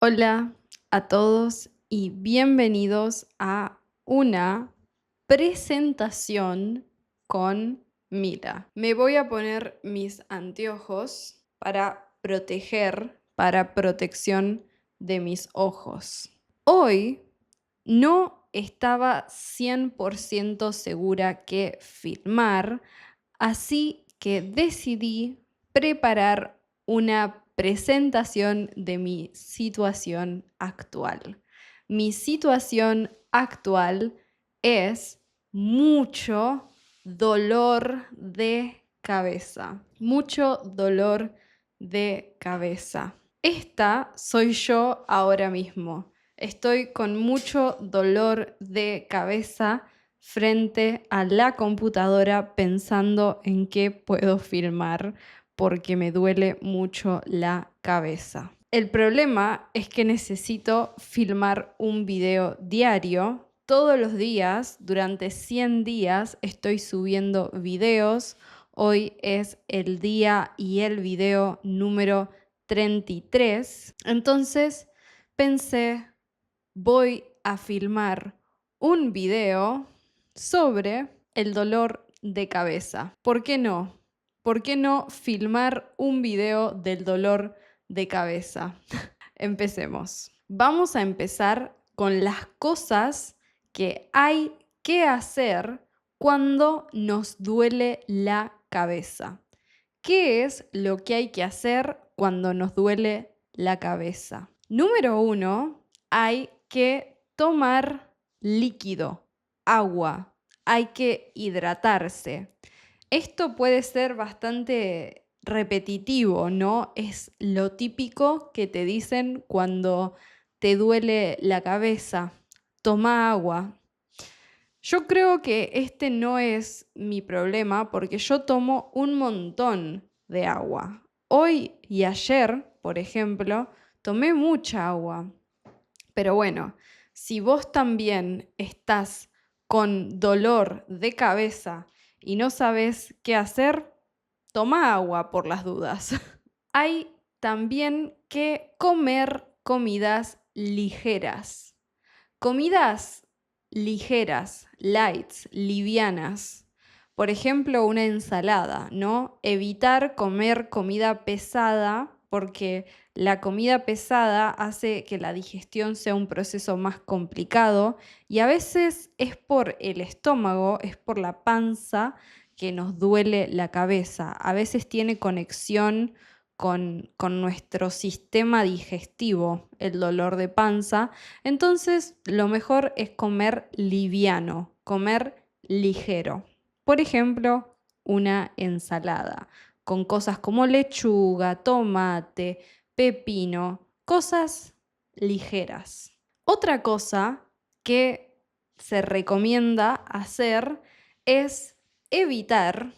Hola a todos y bienvenidos a una presentación con Mila. Me voy a poner mis anteojos para protección de mis ojos. Hoy no estaba 100% segura que filmar, así que decidí preparar una presentación de mi situación actual. Mi situación actual es mucho dolor de cabeza. Mucho dolor de cabeza. Esta soy yo ahora mismo. Estoy con mucho dolor de cabeza frente a la computadora pensando en qué puedo filmar porque me duele mucho la cabeza. El problema es que necesito filmar un video diario. Todos los días, durante 100 días, estoy subiendo videos. Hoy es el día y el video número 33. Entonces pensé, voy a filmar un video sobre el dolor de cabeza. ¿Por qué no? ¿Por qué no filmar un video del dolor de cabeza? Empecemos. Vamos a empezar con las cosas que hay que hacer cuando nos duele la cabeza. ¿Qué es lo que hay que hacer cuando nos duele la cabeza? Número 1, hay que tomar líquido, agua, hay que hidratarse. Esto puede ser bastante repetitivo, ¿no? Es lo típico que te dicen cuando te duele la cabeza. Toma agua. Yo creo que este no es mi problema porque yo tomo un montón de agua. Hoy y ayer, por ejemplo, tomé mucha agua. Pero bueno, si vos también estás con dolor de cabeza y no sabes qué hacer, toma agua por las dudas. Hay también que comer comidas ligeras. Comidas ligeras, lights, livianas. Por ejemplo, una ensalada, ¿no? Evitar comer comida pesada porque la comida pesada hace que la digestión sea un proceso más complicado y a veces es por el estómago, es por la panza que nos duele la cabeza. A veces tiene conexión con nuestro sistema digestivo, el dolor de panza. Entonces, lo mejor es comer liviano, comer ligero. Por ejemplo, una ensalada con cosas como lechuga, tomate, pepino, cosas ligeras. Otra cosa que se recomienda hacer es evitar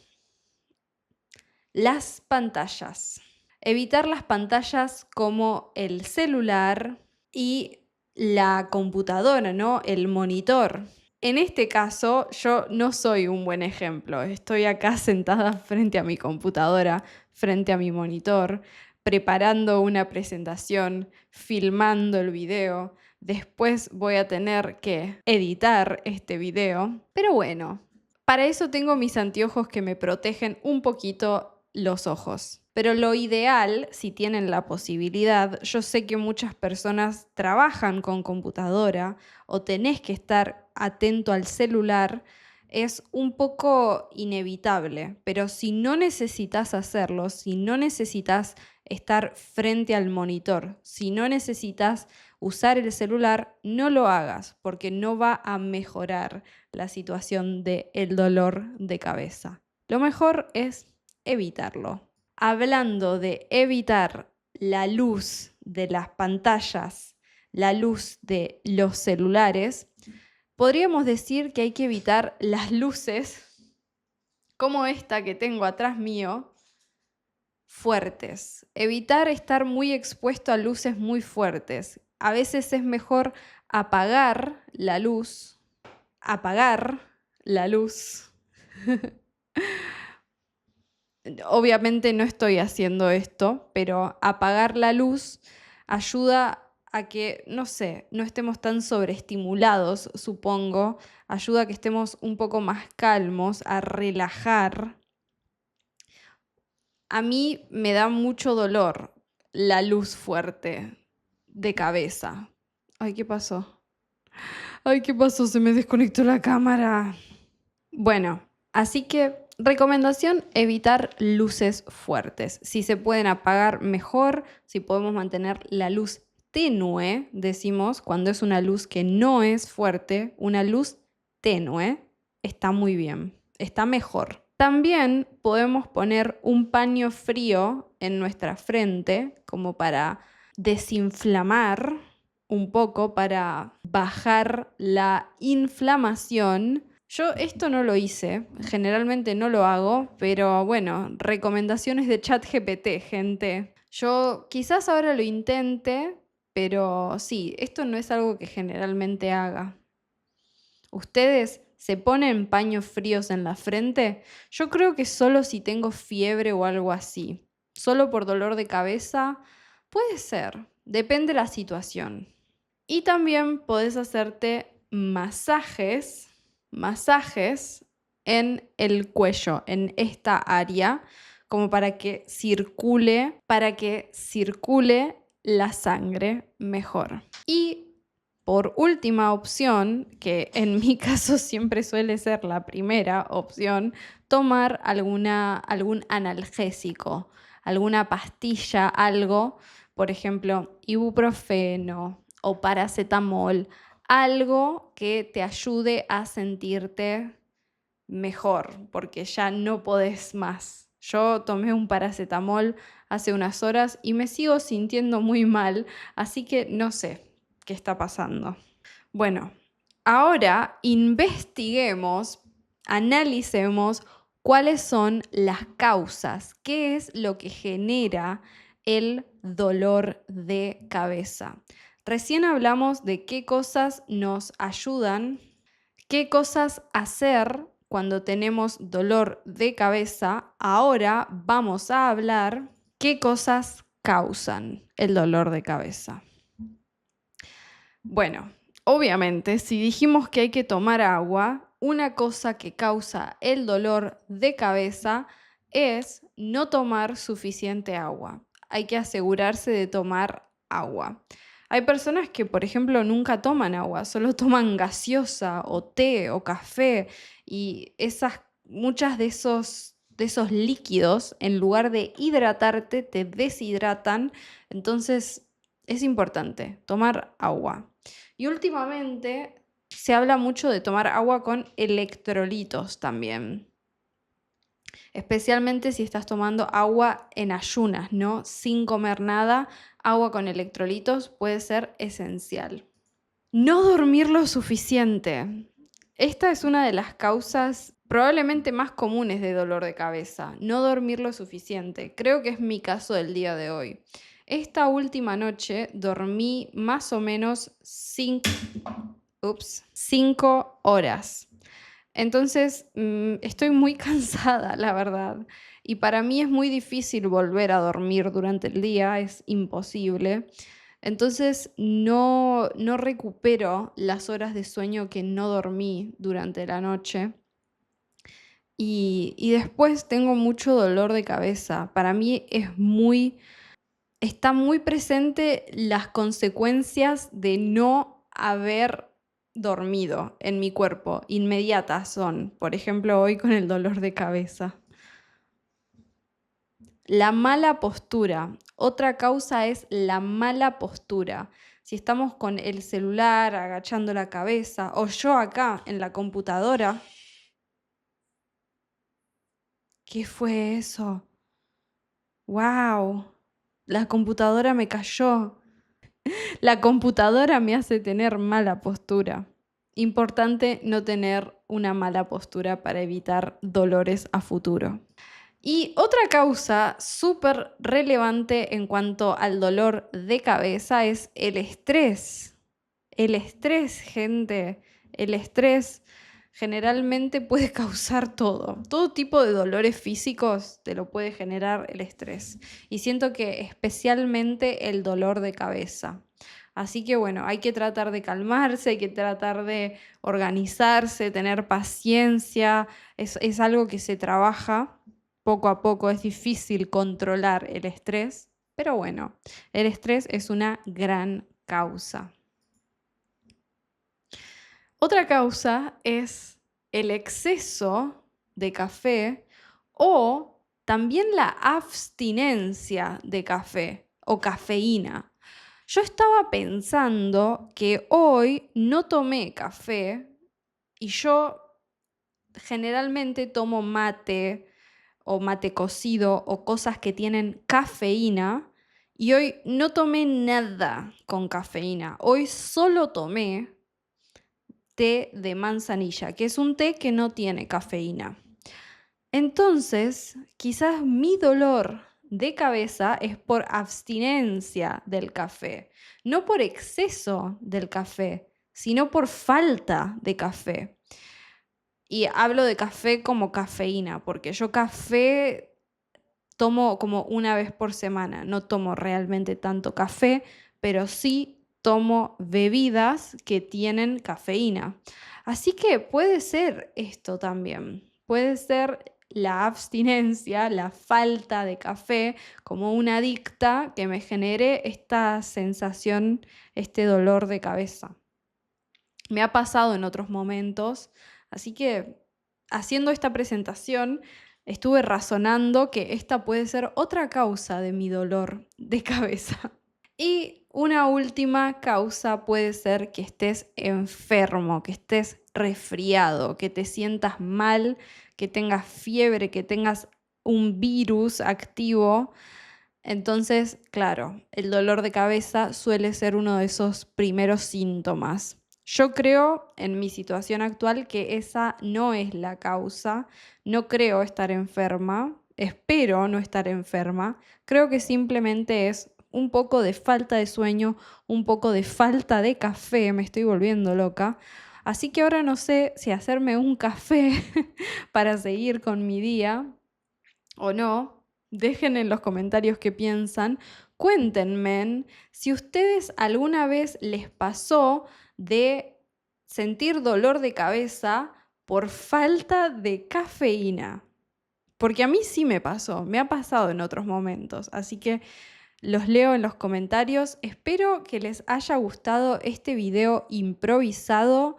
las pantallas. Evitar las pantallas como el celular y la computadora, ¿no? El monitor. En este caso, yo no soy un buen ejemplo. Estoy acá sentada frente a mi computadora, frente a mi monitor, preparando una presentación, filmando el video. Después voy a tener que editar este video. Pero bueno, para eso tengo mis anteojos que me protegen un poquito los ojos. Pero lo ideal, si tienen la posibilidad, yo sé que muchas personas trabajan con computadora o tenés que estar atento al celular, es un poco inevitable, pero si no necesitas hacerlo, si no necesitas estar frente al monitor, si no necesitas usar el celular, no lo hagas porque no va a mejorar la situación del dolor de cabeza. Lo mejor es evitarlo. Hablando de evitar la luz de las pantallas, la luz de los celulares, podríamos decir que hay que evitar las luces como esta que tengo atrás mío, fuertes. Evitar estar muy expuesto a luces muy fuertes. A veces es mejor apagar la luz. Apagar la luz. Obviamente no estoy haciendo esto, pero apagar la luz ayuda a que, no sé, no estemos tan sobreestimulados, supongo. Ayuda a que estemos un poco más calmos, a relajar. A mí me da mucho dolor la luz fuerte de cabeza. Ay, ¿qué pasó? Ay, ¿qué pasó? Se me desconectó la cámara. Bueno, así que recomendación, evitar luces fuertes. Si se pueden apagar, mejor. Si podemos mantener la luz tenue, decimos, cuando es una luz que no es fuerte, una luz tenue, está muy bien, está mejor. También podemos poner un paño frío en nuestra frente, como para desinflamar un poco, para bajar la inflamación. Yo esto no lo hice, generalmente no lo hago, pero bueno, recomendaciones de ChatGPT, gente. Yo quizás ahora lo intente, pero sí, esto no es algo que generalmente haga. ¿Ustedes se ponen paños fríos en la frente? Yo creo que solo si tengo fiebre o algo así. Solo por dolor de cabeza, puede ser, depende de la situación. Y también podés hacerte masajes en el cuello, en esta área, como para que circule la sangre mejor. Y por última opción, que en mi caso siempre suele ser la primera opción, tomar algún analgésico, alguna pastilla, algo, por ejemplo, ibuprofeno o paracetamol, algo que te ayude a sentirte mejor, porque ya no podés más. Yo tomé un paracetamol hace unas horas y me sigo sintiendo muy mal, así que no sé qué está pasando. Bueno, ahora investiguemos, analicemos cuáles son las causas, qué es lo que genera el dolor de cabeza. Recién hablamos de qué cosas nos ayudan, qué cosas hacer cuando tenemos dolor de cabeza. Ahora vamos a hablar qué cosas causan el dolor de cabeza. Bueno, obviamente, si dijimos que hay que tomar agua, una cosa que causa el dolor de cabeza es no tomar suficiente agua. Hay que asegurarse de tomar agua. Hay personas que, por ejemplo, nunca toman agua, solo toman gaseosa o té o café y muchas de esos líquidos, en lugar de hidratarte, te deshidratan. Entonces, es importante tomar agua. Y últimamente se habla mucho de tomar agua con electrolitos también. Especialmente si estás tomando agua en ayunas, ¿no? Sin comer nada, agua con electrolitos puede ser esencial. No dormir lo suficiente. Esta es una de las causas probablemente más comunes de dolor de cabeza. No dormir lo suficiente. Creo que es mi caso del día de hoy. Esta última noche dormí más o menos 5 horas. Entonces, estoy muy cansada, la verdad. Y para mí es muy difícil volver a dormir durante el día, es imposible. Entonces, no recupero las horas de sueño que no dormí durante la noche. Y después tengo mucho dolor de cabeza. Para mí está muy presente las consecuencias de no haber dormido en mi cuerpo. Inmediatas son, por ejemplo, hoy con el dolor de cabeza. La mala postura. Otra causa es la mala postura. Si estamos con el celular agachando la cabeza o yo acá en la computadora. ¿Qué fue eso? ¡Wow! La computadora me cayó. La computadora me hace tener mala postura. Importante no tener una mala postura para evitar dolores a futuro. Y otra causa súper relevante en cuanto al dolor de cabeza es el estrés. El estrés, gente, el estrés generalmente puede causar todo. Todo tipo de dolores físicos te lo puede generar el estrés. Y siento que especialmente el dolor de cabeza. Así que bueno, hay que tratar de calmarse, hay que tratar de organizarse, tener paciencia. Es algo que se trabaja poco a poco. Es difícil controlar el estrés, pero bueno, el estrés es una gran causa. Otra causa es el exceso de café o también la abstinencia de café o cafeína. Yo estaba pensando que hoy no tomé café y yo generalmente tomo mate o mate cocido o cosas que tienen cafeína y hoy no tomé nada con cafeína. Hoy solo tomé té de manzanilla, que es un té que no tiene cafeína. Entonces, quizás mi dolor de cabeza es por abstinencia del café, no por exceso del café, sino por falta de café. Y hablo de café como cafeína, porque yo café tomo como una vez por semana, no tomo realmente tanto café, pero sí tomo bebidas que tienen cafeína. Así que puede ser esto también, puede ser la abstinencia, la falta de café, como una adicta que me genere esta sensación, este dolor de cabeza. Me ha pasado en otros momentos, así que haciendo esta presentación estuve razonando que esta puede ser otra causa de mi dolor de cabeza. Y una última causa puede ser que estés enfermo, que estés resfriado, que te sientas mal, que tengas fiebre, que tengas un virus activo. Entonces, claro, el dolor de cabeza suele ser uno de esos primeros síntomas. Yo creo en mi situación actual que esa no es la causa, no creo estar enferma, espero no estar enferma, creo que simplemente es un poco de falta de sueño, un poco de falta de café, me estoy volviendo loca. Así que ahora no sé si hacerme un café para seguir con mi día o no. Dejen en los comentarios qué piensan. Cuéntenme si ustedes alguna vez les pasó de sentir dolor de cabeza por falta de cafeína. Porque a mí sí me pasó, me ha pasado en otros momentos. Así que los leo en los comentarios. Espero que les haya gustado este video improvisado,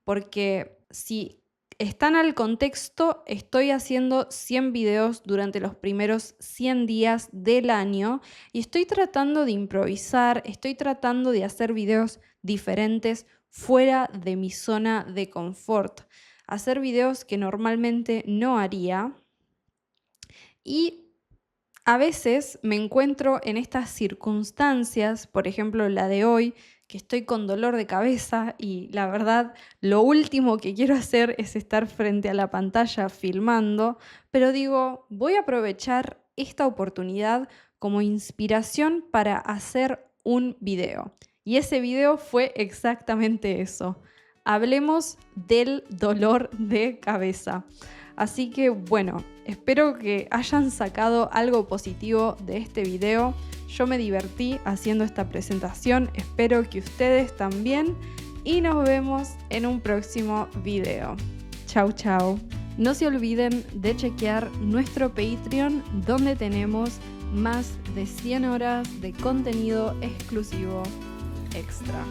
porque si están al contexto, estoy haciendo 100 videos durante los primeros 100 días del año y estoy tratando de improvisar, estoy tratando de hacer videos diferentes fuera de mi zona de confort, hacer videos que normalmente no haría. Y a veces me encuentro en estas circunstancias, por ejemplo la de hoy, que estoy con dolor de cabeza y la verdad lo último que quiero hacer es estar frente a la pantalla filmando, pero digo, voy a aprovechar esta oportunidad como inspiración para hacer un video. Y ese video fue exactamente eso. Hablemos del dolor de cabeza. Así que bueno, espero que hayan sacado algo positivo de este video. Yo me divertí haciendo esta presentación, espero que ustedes también y nos vemos en un próximo video. Chau, chau. No se olviden de chequear nuestro Patreon, donde tenemos más de 100 horas de contenido exclusivo extra.